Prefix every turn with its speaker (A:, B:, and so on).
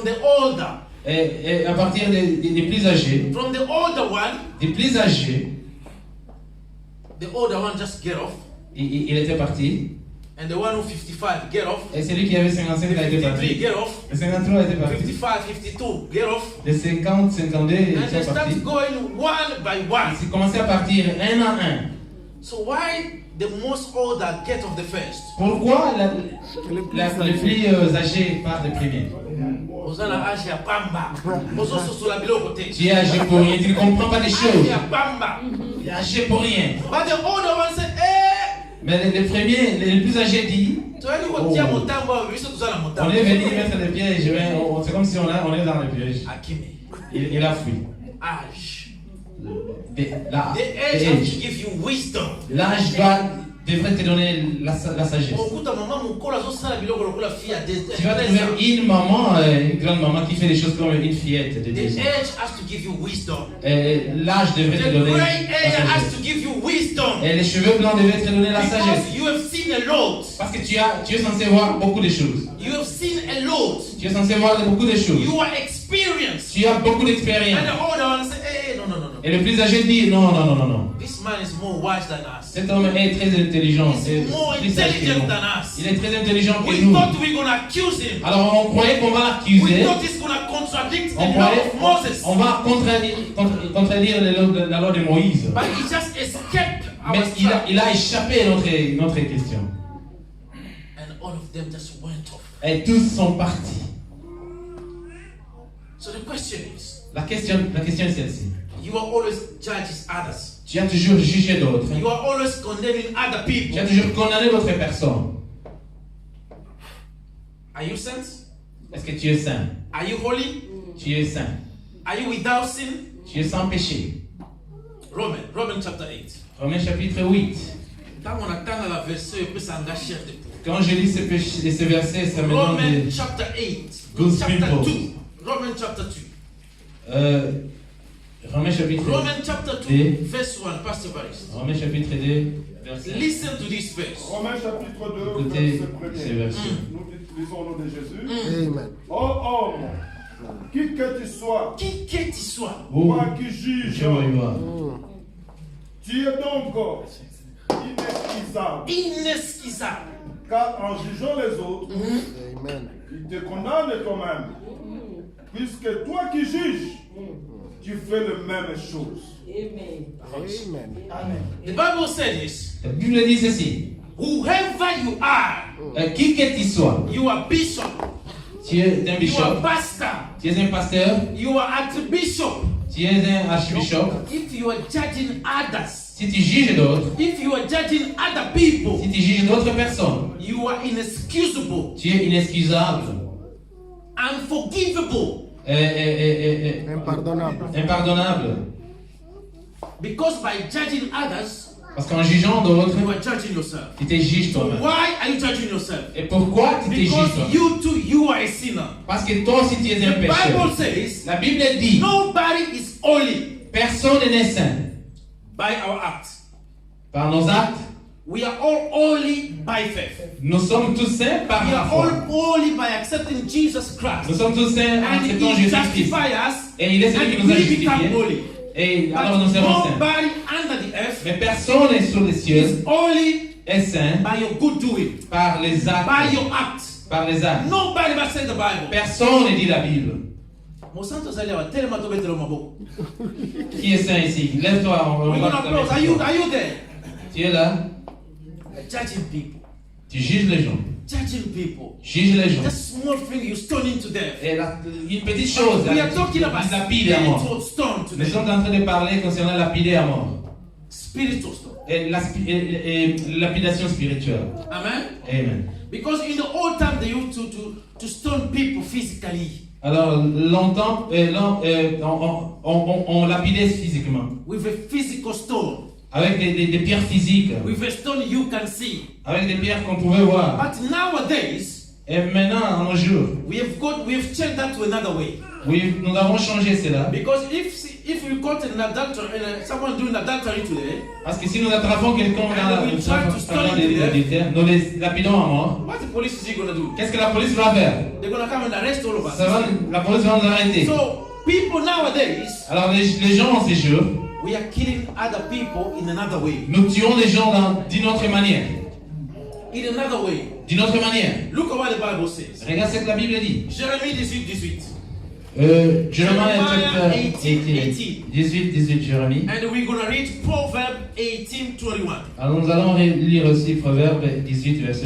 A: the older.
B: Et à partir des plus âgés,
A: From the older one,
B: des plus âgés,
A: the older one just get off.
B: il était parti.
A: And the one who 55 get off.
B: Et celui qui avait 55, il a été
A: 53
B: parti.
A: get off.
B: Le 53 était parti.
A: 55, 52 get off.
B: Les 50, 52, ils
A: And they
B: sont partis.
A: start going one by one.
B: Ils commençaient à partir un à un.
A: So why the most older get off the first?
B: Pourquoi les plus âgés partent les premiers?
A: Ozana âge ya pamba. Ozo sosola biloko te.
B: Tu es âgé pour rien, tu ne comprends pas des
A: Âge
B: choses.
A: ya pamba.
B: Tu es âgé pour rien.
A: But the older one said, eh,
B: Mais les premiers, les plus âgés disent,
A: toyali kotia motambo wa biso tozala
B: on
A: motambo.
B: est venu mettre les pièges, c'est comme si on est dans les pièges.
A: Akime.
B: Il a fui.
A: Âge.
B: The
A: The age has to give you wisdom.
B: L'âge devrait te donner la sagesse.
A: Okuta mama mukolo azosala biloko lokola fille ya
B: Tu vas trouver une maman, une grande maman qui fait des choses comme une fillette de
A: The
B: 10 ans.
A: age has to give you wisdom.
B: L'âge devrait te
A: The
B: donner
A: gray
B: la
A: hair has
B: sagesse.
A: to give you wisdom.
B: Et les cheveux blancs devraient te donner la sagesse.
A: Because you have seen a lot.
B: Parce que tu es censé voir beaucoup de choses.
A: You have seen a lot.
B: Tu es censé voir beaucoup de choses.
A: You are experienced.
B: Tu as beaucoup d'expérience.
A: And the older one say, hey, no.
B: Et le plus âgé dit non.
A: This man is more wise than us.
B: Cet homme est très intelligent.
A: He's more intelligent than us.
B: Il est très intelligent que
A: We
B: nous.
A: thought we were going to accuse him.
B: Alors on croyait qu'on va
A: We
B: l'accuser.
A: thought he's going to contradict the
B: On
A: law
B: croyait
A: of Moses.
B: on va contredire la loi de Moïse.
A: But he just escaped
B: Mais
A: our trap.
B: il a échappé à notre question.
A: And all of them just went off.
B: Et tous sont partis.
A: So the question is,
B: La question est celle-ci.
A: you are always judges others.
B: Tu as toujours jugé d'autres.
A: You are always condemning other
B: Tu
A: people.
B: as toujours condamné d'autres personnes.
A: Are you saint?
B: Est-ce que tu es saint?
A: Are you holy?
B: Tu es saint.
A: Are you without sin?
B: Tu es sans péché.
A: Roman chapter 8.
B: Romains chapitre 8.
A: Ntango natanga la verset epesanga chair de poule.
B: Quand je lis ce verset, ça me donne
A: Roman
B: des...
A: chapter 8.
B: Good
A: Chapter
B: people.
A: 2. Roman chapter 2.
B: Romains chapitre
A: Roman chapter 2,
B: Et-
A: verse 1. Pastor Baris.
B: Romains chapitre 2, verset...
A: Listen to this verse.
C: Romains chapitre 2,
B: Écoutez
C: verset
B: ces
C: 1er.
B: versets.
C: Nous lisons au nom de Jésus.
D: Amen.
C: Oh homme, qui que tu sois,
A: Qui que tu sois,
B: Oh,
C: moi qui juge,
B: je vais voir.
C: tu es donc inesquissable.
A: inesquissable.
C: Car en jugeant les autres,
D: Amen.
C: tu te condamnes toi-même. Puisque toi qui juges, tu fais les mêmes choses.
D: Amen.
A: The Bible says,
B: La Bible dit ceci.
A: whoever you are,
B: Qui que tu sois,
A: you are bishop,
B: tu es un
A: you are
B: bishop,
A: pastor,
B: tu es un pasteur,
A: you are archbishop.
B: tu es un archbishop.
A: If you are judging others,
B: Si tu juges d'autres,
A: if you are judging other people,
B: si tu juges d'autres personnes,
A: you are inexcusable,
B: tu es inexcusable,
A: unforgivable,
D: Impardonnable.
B: impardonnable.
A: because by judging others,
B: Parce qu'en jugeant d'autres,
A: you are judging yourself.
B: tu te juges toi-même.
A: Why are you judging yourself?
B: Et pourquoi tu te juges
A: Because
B: toi-même?
A: you too, you are a sinner.
B: Parce que toi aussi tu es un
A: The Bible
B: pécheur.
A: says,
B: La Bible dit,
A: nobody is holy
B: personne n'est saint.
A: by our acts.
B: Par nos actes,
A: We are all holy by faith.
B: nous sommes tous saints par
A: We
B: la
A: are all
B: foi.
A: holy by accepting Jesus Christ.
B: Nous sommes tous saints en
A: And
B: acceptant
A: He
B: Jésus-Christ.
A: justifies us,
B: Et il est celui qui
A: and
B: nous a
A: we become
B: justifiés.
A: holy.
B: Et
A: But
B: alors nous serons saints.
A: nobody under the earth
B: Mais personne n'est sur les cieux
A: is holy
B: est saint
A: by your good doing,
B: par les
A: by
B: actes.
A: your acts.
B: Par les actes.
A: Nobody must say the Bible.
B: Personne ne dit la Bible.
A: Mosanto Zaliawa, tellement tobetelo maboko.
B: Qui est saint ici? Lève-toi. On
A: We're
B: va
A: gonna
B: te
A: close. Are you there?
B: Tu es là.
A: Judging people.
B: Tu juges les gens.
A: Judging people.
B: Juge les gens.
A: Just small thing you stone to death.
B: Et une petite chose.
A: We are talking about
B: lapider à mort.
A: spiritual stone
B: Nous
A: today.
B: sommes en train de parler concernant lapider à mort.
A: Spiritual stone.
B: Et lapidation spirituelle.
A: Amen.
B: Amen.
A: Because in the old time they used to stone people physically
B: Alors, longtemps, on lapidait physiquement.
A: with a physical stone,
B: Avec des pierres physiques.
A: with a stone you can see.
B: Avec des pierres qu'on pouvait voir.
A: But nowadays
B: Et maintenant, à nos jours,
A: we have changed that to another way.
B: oui, nous avons changé cela.
A: Because if we caught an adulterer and someone doing adultery today,
B: Parce que si nous attrapons quelqu'un
A: And we try to stone him to
B: d'adultère, nous les lapidons à mort,
A: what the police is gonna do?
B: qu'est-ce que la police va faire?
A: They're gonna come and arrest all of us.
B: La police va nous arrêter.
A: So people nowadays,
B: Alors les gens en ces jours,
A: we are killing other people in another way.
B: nous tuons les gens d'une autre manière.
A: In another way.
B: D'une autre manière.
A: Look at what the Bible says.
B: Regarde ce que la Bible dit.
A: Jérémie 18.
B: Jeremiah chapter 18. 18, Jérémie.
A: And we're gonna read Proverbs 18:21.
B: Alors nous allons lire aussi Proverbe 18, verset